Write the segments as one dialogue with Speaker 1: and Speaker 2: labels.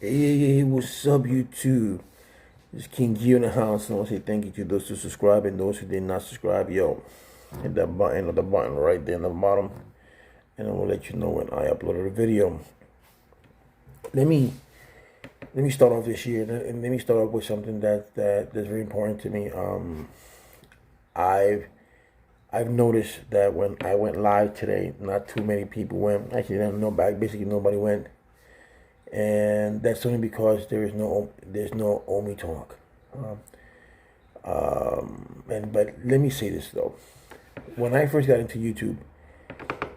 Speaker 1: Hey, what's up, YouTube? It's King Gio in the house. I want to say thank you to those who subscribe and those who did not subscribe. Yo, hit that button or the button right there in the bottom, and I will let you know when I upload a video. Let me start off this year, and let me start off with something that's very important to me. I've I've noticed that when I went live today, not too many people went. Actually, basically nobody went, and that's only because there's no Omi talk. Um, but let me say this though. When I first got into YouTube,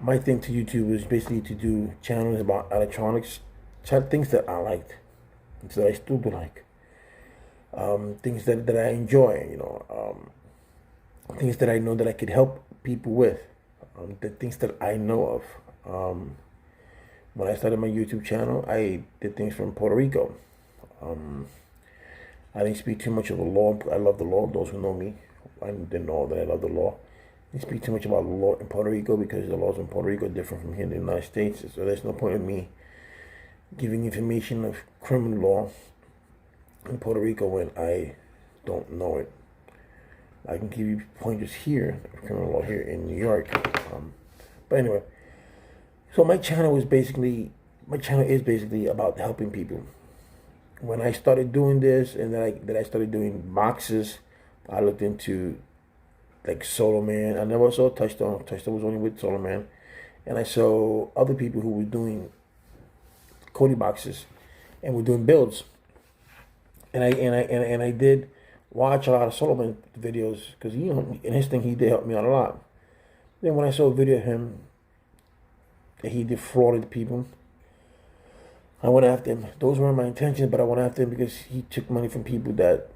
Speaker 1: my thing to YouTube was basically to do channels about electronics, things that I liked, things that I still do like, things that I enjoy. Things that I know that I could help people with, the things that I know of. When I started my YouTube channel, I did things from Puerto Rico. Um, I didn't speak too much of the law. I love the law. Those who know me, I didn't know that I love the law. I didn't speak too much about the law in Puerto Rico because the laws in Puerto Rico are different from here in the United States. So there's no point in me giving information of criminal law in Puerto Rico when I don't know it. I can give you pointers here of criminal law here in New York. But anyway, so my channel is basically about helping people. When I started doing this, and then I started doing boxes, I looked into like Solo Man. I never saw Touchstone. Touchstone was only with Solo Man, and I saw other people who were doing Cody boxes and were doing builds. And I did watch a lot of Solomon videos because in his thing he did help me out a lot. Then when I saw a video of him that he defrauded people, I went after him. Those weren't my intentions, but I went after him because he took money from people that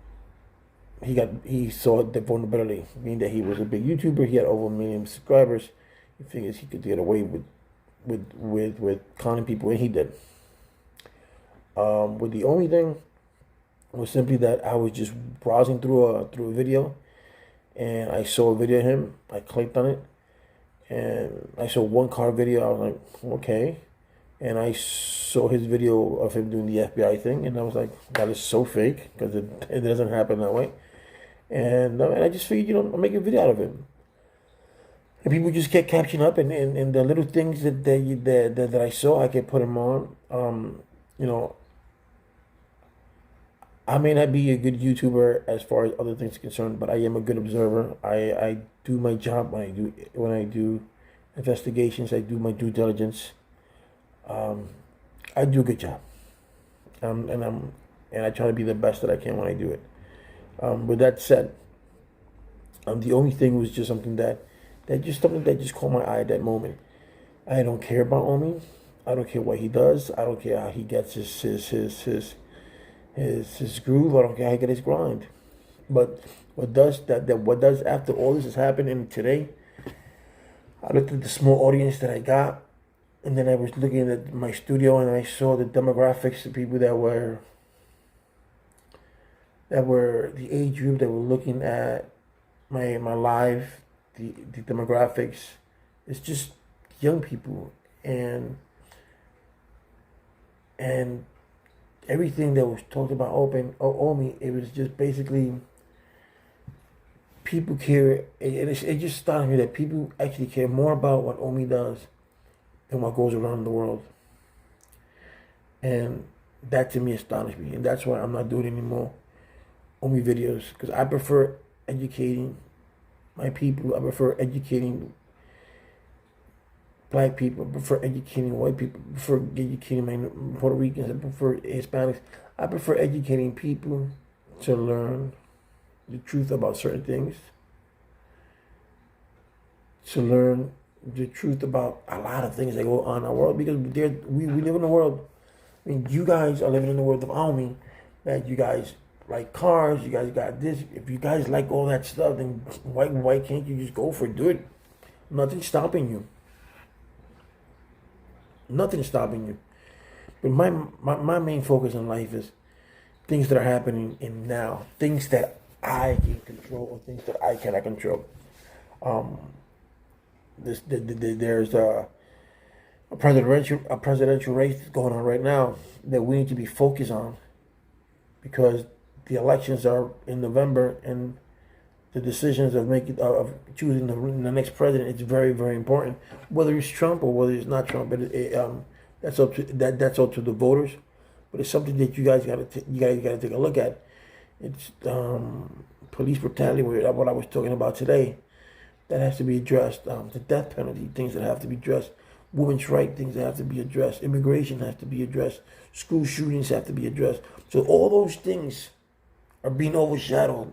Speaker 1: he saw the vulnerability, meaning that he was a big YouTuber, he had over 1 million subscribers. He figures he could get away with conning people, and he did. With the only thing was simply that I was just browsing through a video, and I saw a video of him. I clicked on it, and I saw one car video. I was like, okay. And I saw his video of him doing the FBI thing, and I was like, that is so fake because it doesn't happen that way. And I just figured, I'll make a video out of him. And people just kept catching up, and the little things that I saw, I could put him on. I may not be a good YouTuber as far as other things are concerned, but I am a good observer. I do my job when I do investigations. I do my due diligence. I do a good job, and I try to be the best that I can when I do it. With that said, the only thing was just something that just caught my eye at that moment. I don't care about Omi. I don't care what he does. I don't care how he gets his groove. I don't care how he gets his grind. But what does after all this has happened and today, I looked at the small audience that I got, and then I was looking at my studio and I saw the demographics of people that were the age group that were looking at my live, the demographics. It's just young people, and everything that was talked about Omi, it was just basically people care. It just astonished me that people actually care more about what Omi does than what goes around the world. And that to me astonished me. And that's why I'm not doing any more Omi videos, because I prefer educating my people. I prefer educating black people. I prefer educating white people. I prefer educating my Puerto Ricans. I prefer Hispanics. I prefer educating people to learn the truth about certain things, to learn the truth about a lot of things that go on in our world, because we live in a world. I mean, you guys are living in the world of Omi, that you guys like cars, you guys got this. If you guys like all that stuff, then why can't you just go for it? Do it. Nothing's stopping you. Nothing's stopping you. But my main focus in life is things that are happening in now, things that I can control or things that I cannot control. There's a presidential race that's going on right now that we need to be focused on, because the elections are in November, and the decisions of choosing the next president is very, very important. Whether it's Trump or whether it's not Trump, that's up to the voters. But it's something that you guys got to take a look at. It's police brutality, what I was talking about today. That has to be addressed. The death penalty, things that have to be addressed. Women's rights, things that have to be addressed. Immigration has to be addressed. School shootings have to be addressed. So all those things are being overshadowed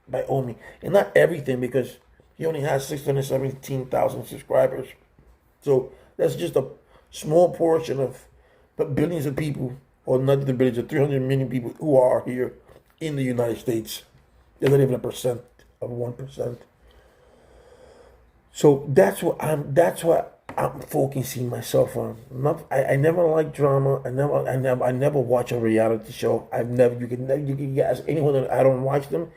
Speaker 1: by Omi. And not everything, because he only has 617,000 subscribers. So that's just a small portion of but billions of people, or not the billions, of 300 million people who are here in the United States. They're not even a percent of 1%. So that's what I'm focusing myself on. I never like drama. I never watch a reality show. You can ask anyone that I don't watch them.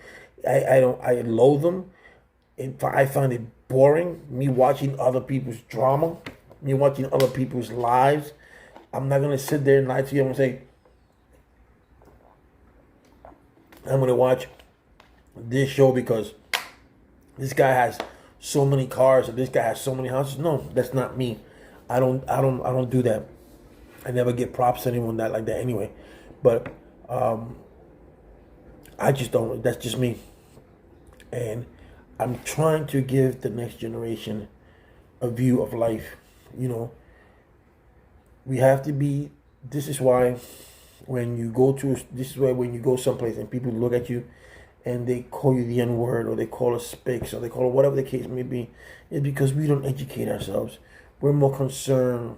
Speaker 1: I loathe them. I find it boring. Me watching other people's drama, me watching other people's lives. I'm not gonna sit there and lie to you. I'm gonna say I'm gonna watch this show because this guy has so many cars or this guy has so many houses. No, that's not me. I don't do that. I never get props to anyone that like that anyway. But I just don't. That's just me. And I'm trying to give the next generation a view of life. You know, we have to be. This is why when you go someplace and people look at you and they call you the N word, or they call us spics, or they call it whatever the case may be, is because we don't educate ourselves. We're more concerned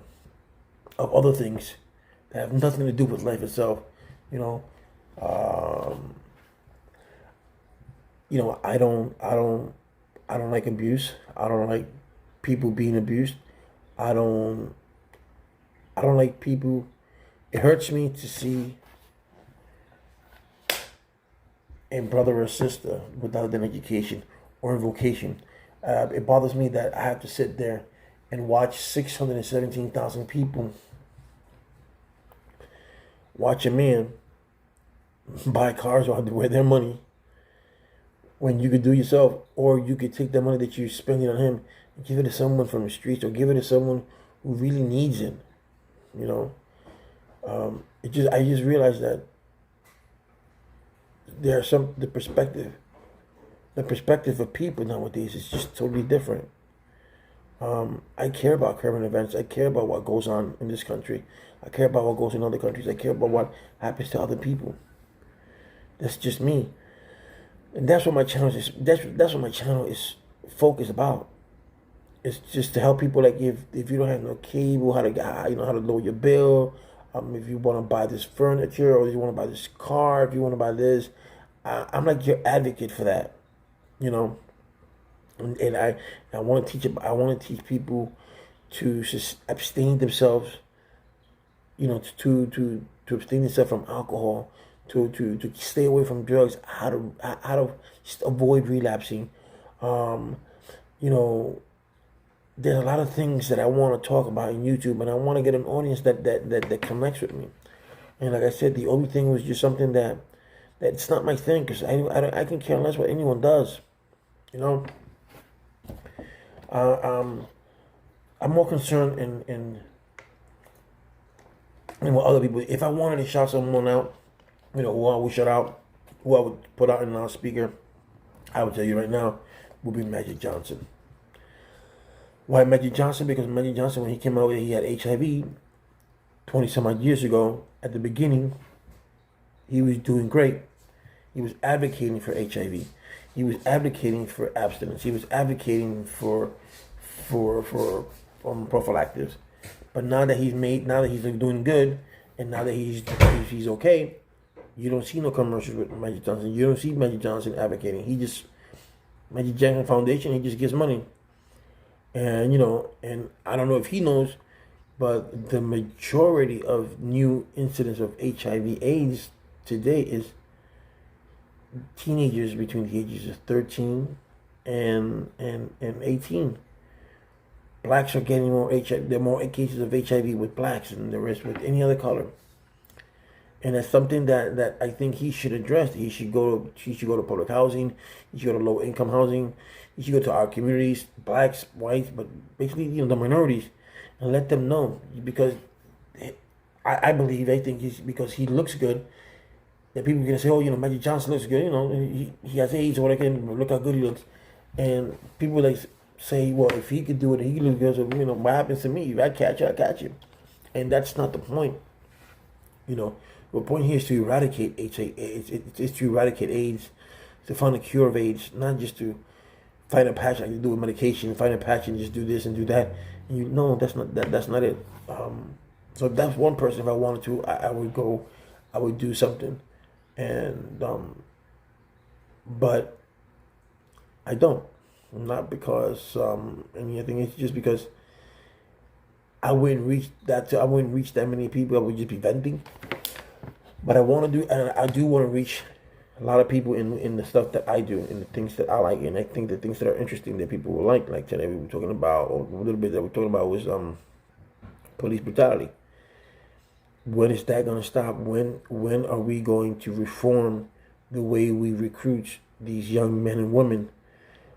Speaker 1: of other things that have nothing to do with life itself. You know, um, I don't like abuse. I don't like people being abused. I don't, I don't like people. It hurts me to see a brother or sister without an education or a vocation. It bothers me that I have to sit there and watch 617,000 people watch a man buy cars with their money when you could do yourself, or you could take the money that you're spending on him and give it to someone from the streets, or give it to someone who really needs it. You know, I just realized that there are the perspective of people nowadays is just totally different. I care about current events. I care about what goes on in this country. I care about what goes in other countries. I care about what happens to other people. That's just me, and that's what my channel is. That's what my channel is focused about. It's just to help people. Like if you don't have no cable, how to lower your bill. If you want to buy this furniture, or if you want to buy this car, if you want to buy this, I'm like your advocate for that. You know, and I want to teach. I want to teach people to abstain themselves. You know, to abstain themselves from alcohol, to stay away from drugs, how to avoid relapsing. Um, you know, there's a lot of things that I want to talk about in YouTube, and I want to get an audience that connects with me. And like I said, the only thing was just something that's not my thing, because I can care less what anyone does. You know, um, I'm more concerned in what other people. If I wanted to shout someone out, who I would shout out, who I would put out in a loudspeaker, I would tell you right now, would be Magic Johnson. Why Magic Johnson? Because Magic Johnson, when he came out, he had HIV 20 some odd years ago. At the beginning, he was doing great. He was advocating for HIV. He was advocating for abstinence. He was advocating for prophylactics. But now that he's doing good, and now that he's okay, you don't see no commercials with Magic Johnson. You don't see Magic Johnson advocating. Magic Johnson Foundation, he just gives money. And and I don't know if he knows, but the majority of new incidents of HIV/AIDS today is teenagers between the ages of 13 and 18. blacks are getting more HIV. There are more cases of HIV with blacks than there is with any other color. And that's something that I think he should address. He should go to public housing. He should go to low income housing. He should go to our communities, blacks, whites, but basically the minorities, and let them know, because I think he's, because he looks good, that people are gonna say, oh, Magic Johnson looks good. He has AIDS or whatever. Look how good he looks. And people like say, well, if he could do it, he could look good. So what happens to me? If I catch you, I catch you. And that's not the point. The point here is to eradicate HIV. It's to eradicate AIDS, to find a cure of AIDS, not just to find a patch like you do with medication, find a patch and just do this and do that. And that's not it. So if that's one person, if I wanted to, I would go, I would do something, and but I don't. Not because I think it's just because I wouldn't reach that many people. I would just be venting. But I want to do, and I do want to reach a lot of people in the stuff that I do, in the things that I like, and I think the things that are interesting that people will like. Like today we were talking about, or a little bit that we're talking about was police brutality. When is that going to stop? When are we going to reform the way we recruit these young men and women?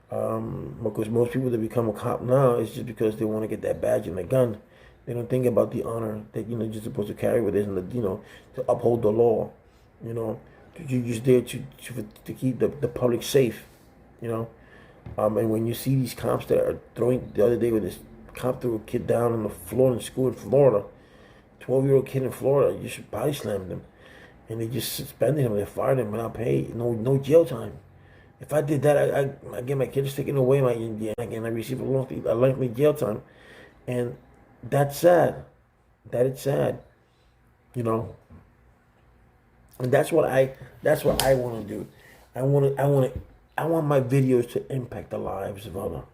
Speaker 1: Because most people that become a cop now is just because they want to get that badge and the gun. They don't think about the honor that you're just supposed to carry with it, and to uphold the law. You're just there to keep the public safe. And when you see these cops that are throwing, the other day when this cop threw a kid down on the floor in school in Florida, 12-year-old kid in Florida, you should body slam them, and they just suspended him. They fired him without pay, no jail time. If I did that, I get my kids taken away, and I receive a lengthy jail time, and that's sad. That it's sad, and that's what I want to do. I want my videos to impact the lives of others.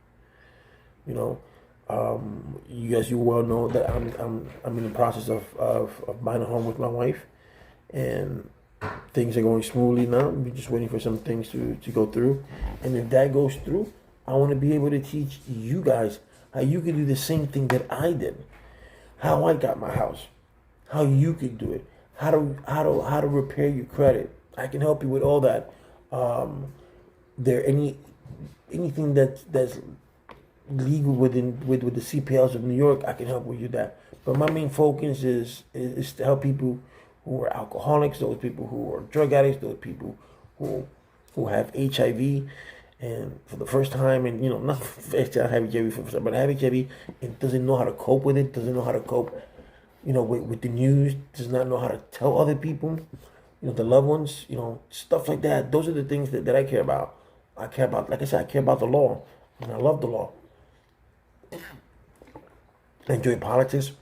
Speaker 1: As you well know, that I'm in the process of buying a home with my wife, and things are going smoothly now. We're just waiting for some things to go through, and if that goes through, I want to be able to teach you guys how you can do the same thing that I did, how I got my house, how you could do it, how to repair your credit. I can help you with all that. There anything that's legal with the CPLs of New York, I can help with you that. But my main focus is to help people who are alcoholics, those people who are drug addicts, those people who have HIV. And for the first time, and not the first time I have HIV, for the first time, but I have HIV and doesn't know how to cope with it, doesn't know how to cope, with the news, does not know how to tell other people, the loved ones, stuff like that. Those are the things that I care about. I care about, like I said, I care about the law, and I love the law. I enjoy politics.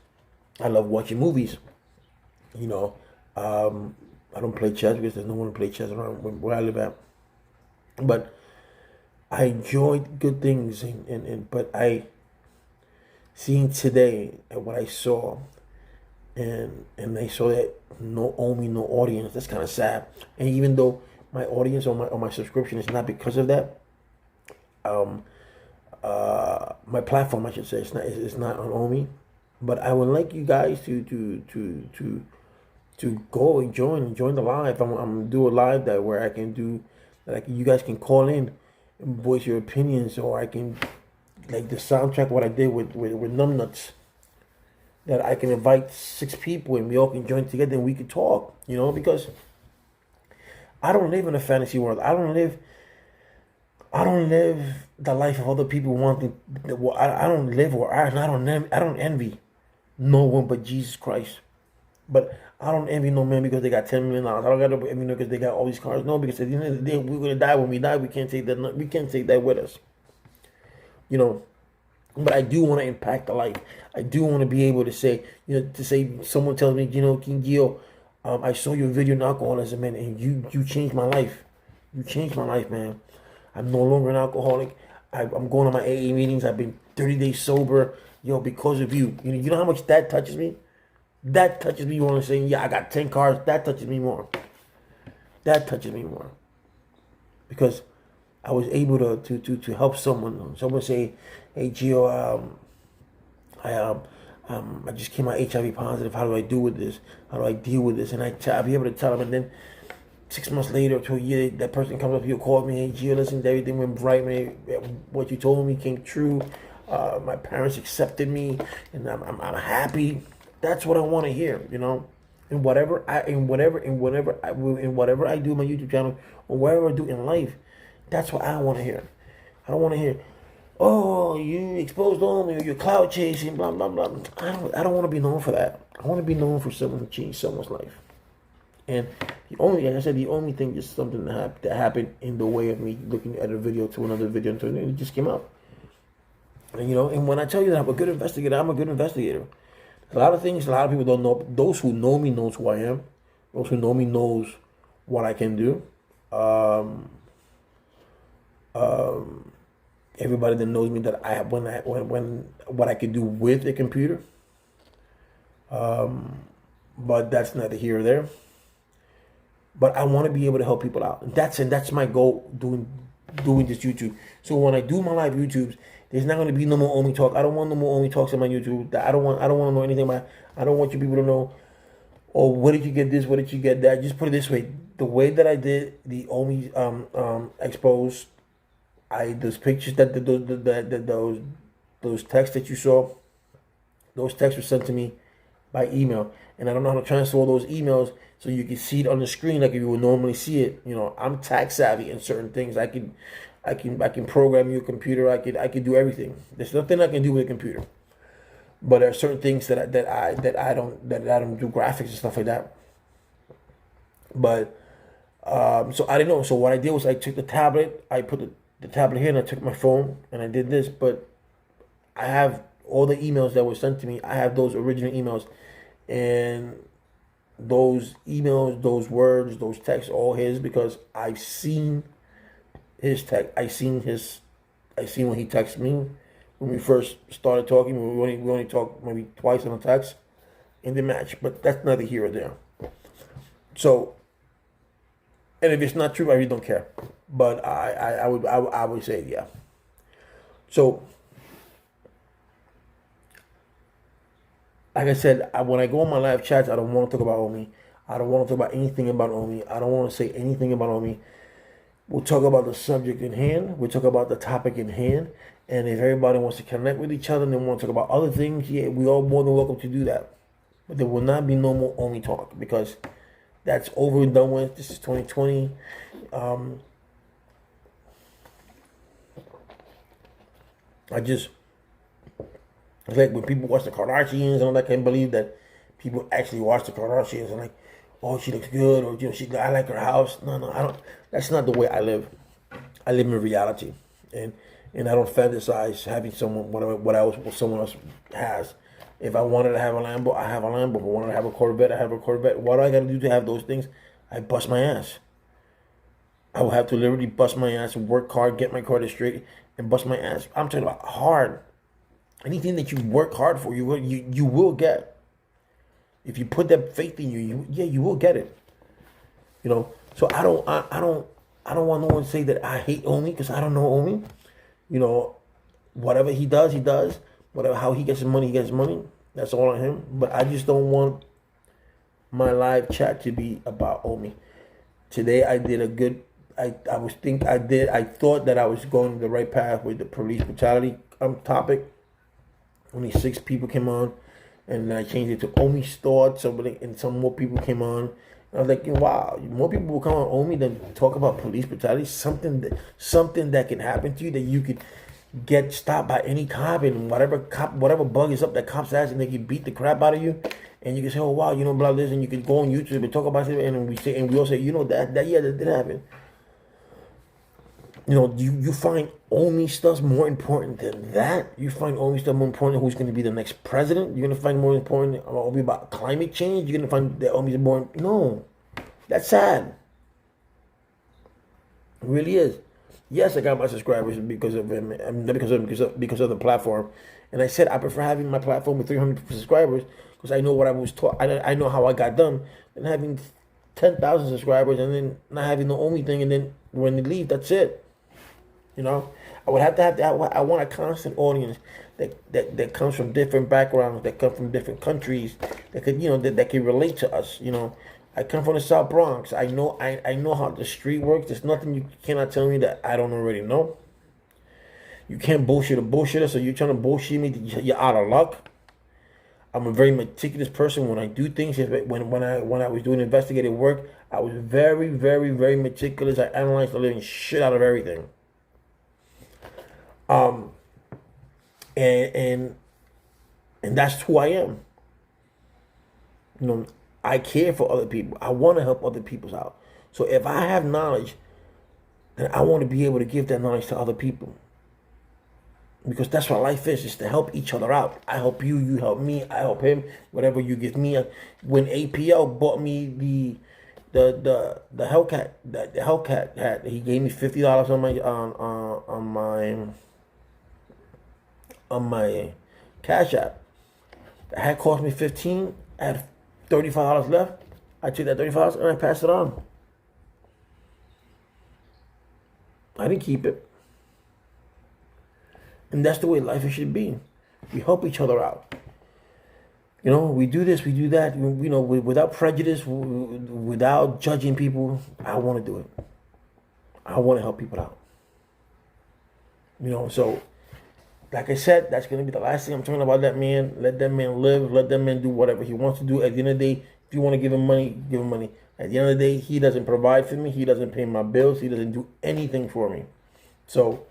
Speaker 1: I love watching movies. I don't play chess because there's no one to play chess around where I live at. But I enjoyed good things, but I seeing today and what I saw, and I saw that no audience. That's kind of sad. And even though my audience on my subscription is not because of that, my platform, I should say, it's not on Omi, but I would like you guys to go and join the live. I'm gonna do a live where I can do, you guys can call in and voice your opinions, or I can, like the soundtrack what I did with Numbnuts, that I can invite 6 people and we all can join together and we can talk, because I don't live in a fantasy world. I don't live the life of other people wanting. I don't live, or I don't envy no one but Jesus Christ. But I don't envy no man because they got $10 million. I don't got to envy no because they got all these cars. No, because at the end of the day, we're gonna die. When we die, we can't take that. We can't take that with us. But I do want to impact the life. I do want to be able to say, someone tells me, King Gio, I saw your video on alcoholism, man, and you changed my life. You changed my life, man. I'm no longer an alcoholic. I'm going to my AA meetings. I've been 30 days sober, because of you. You know how much that touches me? That touches me more than saying, yeah, I got 10 cars. That touches me more. That touches me more. Because I was able to help someone. Someone say, hey, Gio, I I just came out HIV positive. How do I do with this? How do I deal with this? And I'll be able to tell them. And then 6 months later to a year, that person comes up to you, call me, hey, Gio, listen, everything went right, man. What you told me came true. My parents accepted me, and I'm happy. That's what I want to hear, you know. And whatever I do my YouTube channel or whatever I do in life, that's what I want to hear. I don't want to hear, oh, you exposed on me or you're cloud chasing, blah blah blah. I don't want to be known for that. I want to be known for someone who changed someone's life. And like I said, the only thing is something that happened in the way of me looking at a video to another video, and it just came out. And you know, and when I tell you that I'm a good investigator, I'm a good investigator. A lot of things, a lot of people don't know. Those who know me knows who I am. Those who know me knows what I can do. Everybody that knows me that I have when what I can do with a computer. But that's neither here or there. But I want to be able to help people out. And that's my goal doing this YouTube. So when I do my live YouTubes, there's not going to be no more Omi talk. I don't want no more Omi talks on my YouTube. I don't want to know anything about. I don't want you people to know, oh, where did you get this? Where did you get that? Just put it this way: the way that I did the Omi exposed, those pictures those texts that you saw, those texts were sent to me by email, and I don't know how to transfer those emails so you can see it on the screen like you would normally see it. You know, I'm tech savvy in certain things. I can program your computer. I can do everything. There's nothing I can do with a computer, but there are certain things that I don't do graphics and stuff like that. But so I didn't know. So what I did was I took the tablet. I put the tablet here, and I took my phone, and I did this. But I have all the emails that were sent to me. I have those original emails, and those emails, those words, those texts, all his, because I've seen his text. I seen when he texted me when we first started talking. We only talked maybe twice on a text in the match, but that's neither here or there. So, and if it's not true, I really don't care. But I would say yeah. So, like I said, when I go on my live chats, I don't want to talk about Omi. I don't want to talk about anything about Omi. I don't want to say anything about Omi. We'll talk about the subject in hand. We'll talk about the topic in hand. And if everybody wants to connect with each other and they want to talk about other things, yeah, we all more than welcome to do that. But there will not be no more Omi talk because that's over and done with. This is 2020. It's like when people watch the Kardashians, and I can't believe that people actually watch the Kardashians and like, oh, she looks good, or you know, I like her house. No, I don't. That's not the way I live. I live in reality, and I don't fantasize having someone else has. If I wanted to have a Lambo, I have a Lambo. If I wanted to have a Corvette, I have a Corvette. What do I got to do to have those things? I bust my ass. I will have to literally bust my ass, work hard, get my car straight, and bust my ass. I'm talking about hard. Anything that you work hard for, you will get. If you put that faith in you will get it. You know. So I don't want no one to say that I hate Omi because I don't know Omi. You know, whatever he does, he does. Whatever how he gets his money, he gets money. That's all on him. But I just don't want my live chat to be about Omi. Today I did a good. I thought that I was going the right path with the police brutality topic. Only 6 people came on, and I changed it to Omi's thoughts. And some more people came on. And I was like, wow, more people will come on Omi than talk about police brutality. Something that can happen to you that you could get stopped by any cop, and whatever bug is up that cop's ass, and they can beat the crap out of you. And you can say, oh wow, you know, blah this, and you can go on YouTube and talk about it, and we all say, you know, that did happen. You know, you find Omi stuff more important than that. You find Omi stuff more important who's going to be the next president. You're going to find more important Omi about climate change. You're going to find that Omi's more. No, that's sad. It really is. Yes, I got my subscribers because of him, because of the platform. And I said I prefer having my platform with 300 subscribers because I know what I was taught. I know how I got done. And having 10,000 subscribers and then not having the Omi thing, and then when they leave, that's it. You know, I would have to I want a constant audience that comes from different backgrounds, that come from different countries, that could, that can relate to us. I come from the South Bronx. I know how the street works. There's nothing you cannot tell me that I don't already know. You can't bullshit a bullshitter, so you're trying to bullshit me, you're out of luck. I'm a very meticulous person when I do things. When I was doing investigative work, I was very, very, very meticulous. I analyzed the living shit out of everything. And that's who I am. I care for other people. I want to help other people out. So if I have knowledge, then I want to be able to give that knowledge to other people. Because that's what life is to help each other out. I help you, you help me, I help him. Whatever you give me. When APL bought me the hellcat, the hellcat hat, he gave me $50 on my Cash App. The hat cost me $15. I had $35 left. I took that $35 and I passed it on. I didn't keep it. And that's the way life should be. We help each other out. We do this, we do that, without prejudice, without judging people. I want to do it. I want to help people out. So, like I said, that's going to be the last thing I'm talking about that man. Let that man live. Let that man do whatever he wants to do. At the end of the day, if you want to give him money, give him money. At the end of the day, he doesn't provide for me. He doesn't pay my bills. He doesn't do anything for me. So,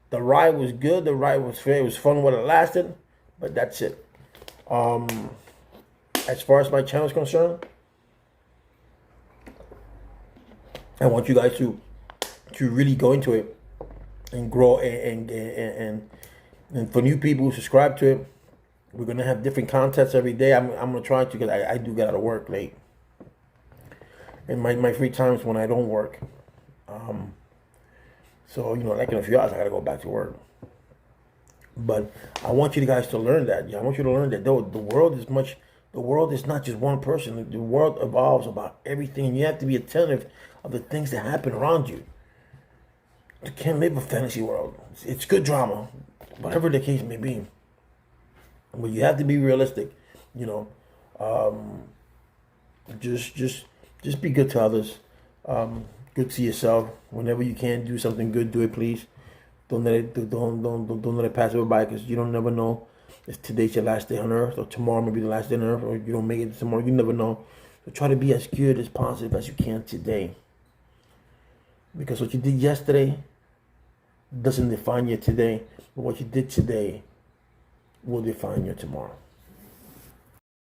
Speaker 1: the ride was good. The ride was fair. It was fun while it lasted. But that's it. As far as my channel is concerned, I want you guys to really go into it and grow and for new people who subscribe to it, we're gonna have different contests every day. I'm gonna try to, because I do get out of work late, and my free times when I don't work. So like in a few hours I gotta go back to work. But I want you guys to learn that. I want you to learn that though the world is not just one person. The world evolves about everything, and you have to be attentive of the things that happen around you. You can't live a fantasy world. It's good drama, whatever the case may be. But you have to be realistic. Just be good to others. Good to yourself. Whenever you can do something good, do it, please. Don't let it pass you by, because you don't never know if today's your last day on earth, or tomorrow may be the last day on earth, or you don't make it tomorrow. You never know. So try to be as good, as positive as you can today. Because what you did yesterday doesn't define you today, but what you did today will define you tomorrow.